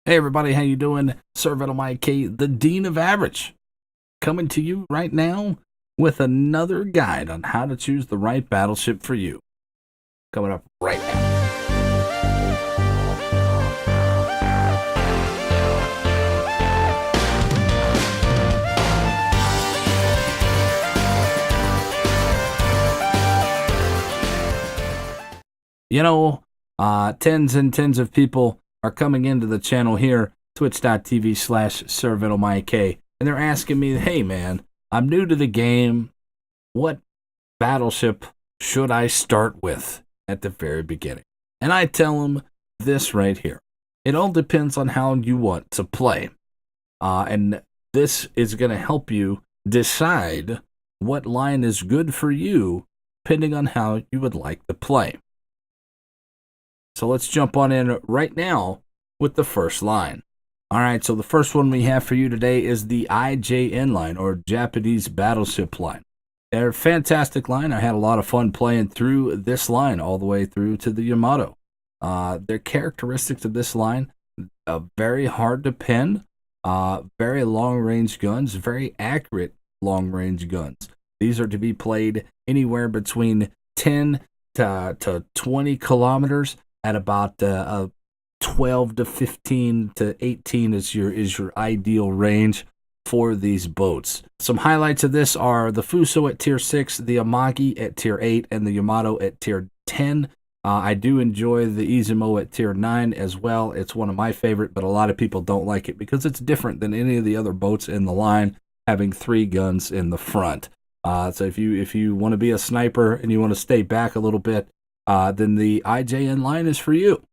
Hey everybody, how you doing? Sirvenomik, the Dean of Average, coming to you right now with another guide on how to choose the right battleship for you. Coming up right now. You know, tens and tens of people are coming into the channel here, twitch.tv/sirvenomik, and they're asking me, hey man, I'm new to the game. What battleship should I start with at the very beginning? And I tell them this right here. It all depends on how you want to play. And this is going to help you decide what line is good for you, depending on how you would like to play. So let's jump on in right now with the first line. All right, so the first one we have for you today is the IJN line, or Japanese Battleship line. They're a fantastic line. I had a lot of fun playing through this line all the way through to the Yamato. The characteristics of this line, very hard to pin, very long-range guns, very accurate long-range guns. These are to be played anywhere between 10 to 20 kilometers at about 12 to 15 to 18 is your ideal range for these boats. Some highlights of this are the Fuso at tier 6, the Amagi at tier 8, and the Yamato at tier 10. I do enjoy the Izumo at tier 9 as well. It's one of my favorite, but a lot of people don't like it because it's different than any of the other boats in the line, having 3 guns in the front. So if you want to be a sniper and you want to stay back a little bit, then the IJN line is for you.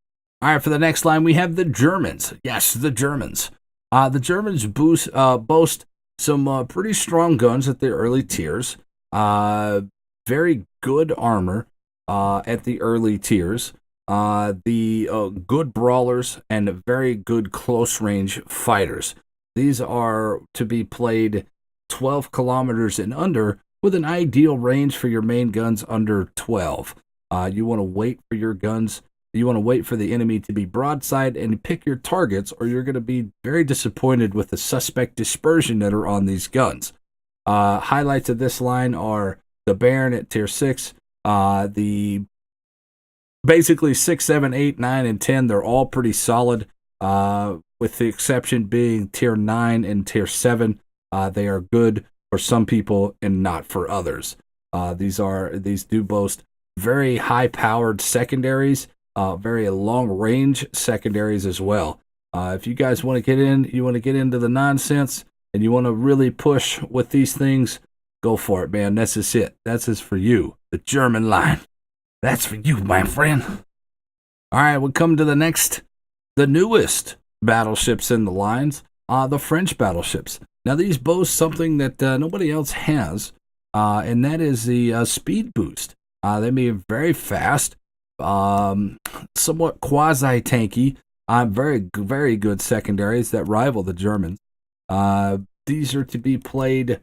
All right, for the next line, we have the Germans. Yes, the Germans. The Germans boast some pretty strong guns at the early tiers. Very good armor at the early tiers. The good brawlers and very good close-range fighters. These are to be played 12 kilometers and under, with an ideal range for your main guns under 12. You want to wait for your guns. You want to wait for the enemy to be broadside and pick your targets, or you're going to be very disappointed with the suspect dispersion that are on these guns. Highlights of this line are the Baron at tier 6. The basically 6, 7, 8, 9, and 10. They're all pretty solid, with the exception being tier 9 and tier 7. They are good for some people and not for others. These do boast very high-powered secondaries, very long-range secondaries as well. If you guys want to get in, you want to get into the nonsense, and you want to really push with these things, go for it, man. That's just it. That's just for you. The German line. That's for you, my friend. All right, we'll come to the newest battleships in the lines, the French battleships. Now, these boast something that nobody else has, and that is the speed boost. They may be very fast, somewhat quasi-tanky, very, very good secondaries that rival the Germans. These are to be played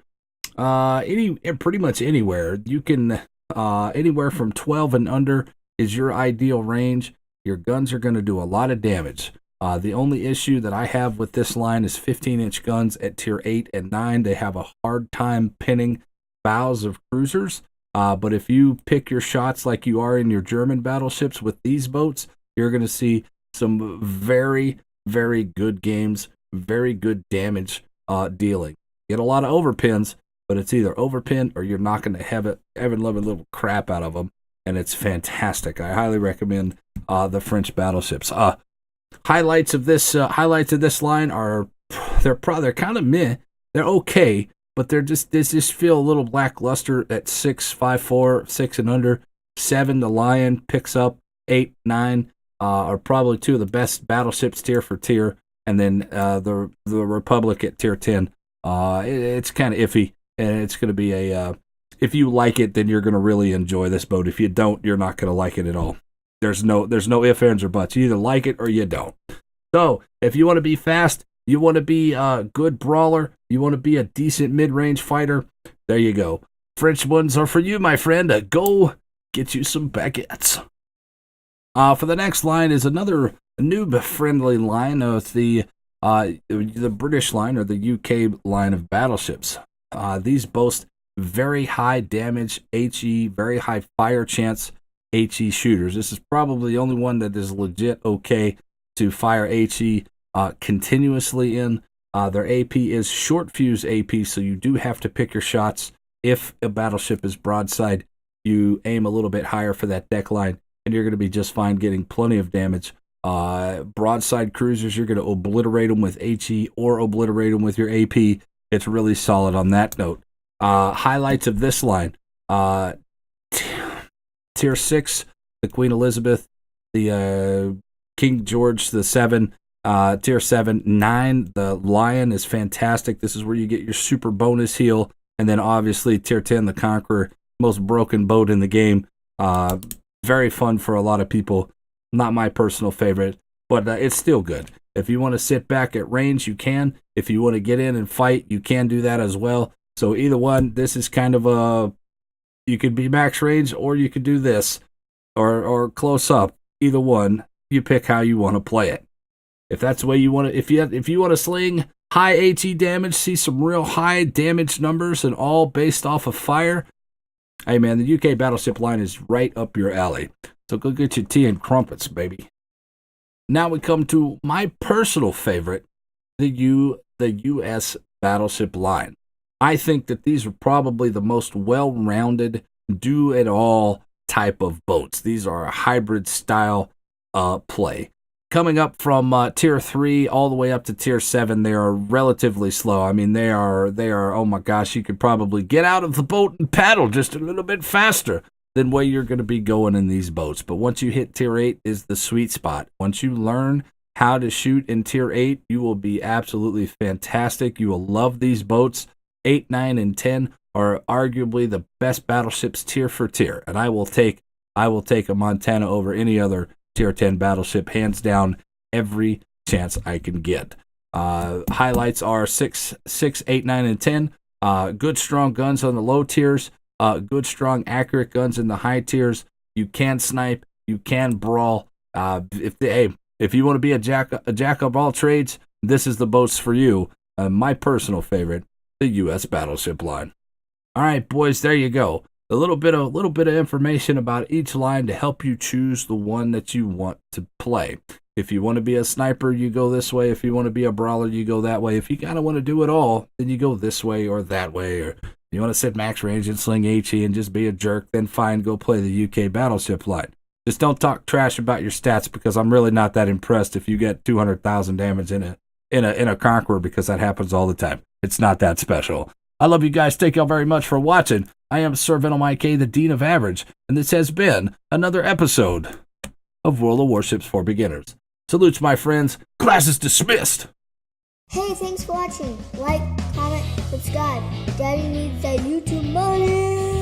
pretty much anywhere. You can, anywhere from 12 and under is your ideal range. Your guns are going to do a lot of damage. The only issue that I have with this line is 15-inch guns at tier 8 and 9. They have a hard time pinning bows of cruisers. But if you pick your shots like you are in your German battleships with these boats, you're going to see some very, very good games, very good damage dealing. Get a lot of overpins, but it's either overpin or you're not going to have it, loving little crap out of them, and it's fantastic. I highly recommend the French battleships. Highlights of this line are they're kind of meh. They're okay. But they just feel a little lackluster at 6, 5, 4, 6 and under. 7, the Lion picks up. 8, 9 are probably 2 of the best battleships tier for tier. And then the Republic at tier 10. It's kind of iffy, and it's going to be if you like it, then you're going to really enjoy this boat. If you don't, you're not going to like it at all. There's no ifs, ands, or buts. You either like it or you don't. So if you want to be fast, you want to be a good brawler, you want to be a decent mid-range fighter, there you go. French ones are for you, my friend. Go get you some baguettes. For the next line is another noob-friendly line of the British line or the UK line of battleships. These boast very high damage HE, very high fire chance HE shooters. This is probably the only one that is legit okay to fire HE continuously in. Their AP is short fuse AP, so you do have to pick your shots. If a battleship is broadside, you aim a little bit higher for that deck line, and you're going to be just fine getting plenty of damage. Broadside cruisers, you're going to obliterate them with HE or obliterate them with your AP. It's really solid on that note. Highlights of this line. Tier 6, the Queen Elizabeth, the King George VII. Tier 7, 9, the Lion is fantastic. This is where you get your super bonus heal. And then obviously Tier 10, the Conqueror, most broken boat in the game. Very fun for a lot of people. Not my personal favorite, but it's still good. If you want to sit back at range, you can. If you want to get in and fight, you can do that as well. So either one, this is kind of you could be max range or you could do this or close up. Either one, you pick how you want to play it. If that's the way you want to, if you want to sling high HE damage, see some real high damage numbers and all based off of fire, hey man, the UK battleship line is right up your alley. So go get your tea and crumpets, baby. Now we come to my personal favorite, the US battleship line. I think that these are probably the most well-rounded, do-it-all type of boats. These are a hybrid style play. Coming up from Tier 3 all the way up to Tier 7, they are relatively slow. I mean, they are, oh my gosh, you could probably get out of the boat and paddle just a little bit faster than where you're going to be going in these boats. But once you hit Tier 8 is the sweet spot. Once you learn how to shoot in Tier 8, you will be absolutely fantastic. You will love these boats. 8, 9, and 10 are arguably the best battleships tier for tier. And I will take a Montana over any other Tier 10 battleship, hands down, every chance I can get. Highlights are 6, 8, 9, and 10. Good, strong guns on the low tiers. Good, strong, accurate guns in the high tiers. You can snipe. You can brawl. If you want to be a jack of all trades, this is the boats for you. My personal favorite, the U.S. battleship line. All right, boys, there you go. A little bit of information about each line to help you choose the one that you want to play. If you want to be a sniper, you go this way. If you want to be a brawler, you go that way. If you kind of want to do it all, then you go this way or that way. Or you want to sit max range and sling HE and just be a jerk, then fine, go play the UK battleship line. Just don't talk trash about your stats because I'm really not that impressed if you get 200,000 damage in a Conqueror, because that happens all the time. It's not that special. I love you guys. Thank y'all very much for watching. I am sirvenomik, the Dean of Average, and this has been another episode of World of Warships for Beginners. Salutes, my friends. Class is dismissed. Hey, thanks for watching. Like, comment, subscribe. Daddy needs that YouTube money.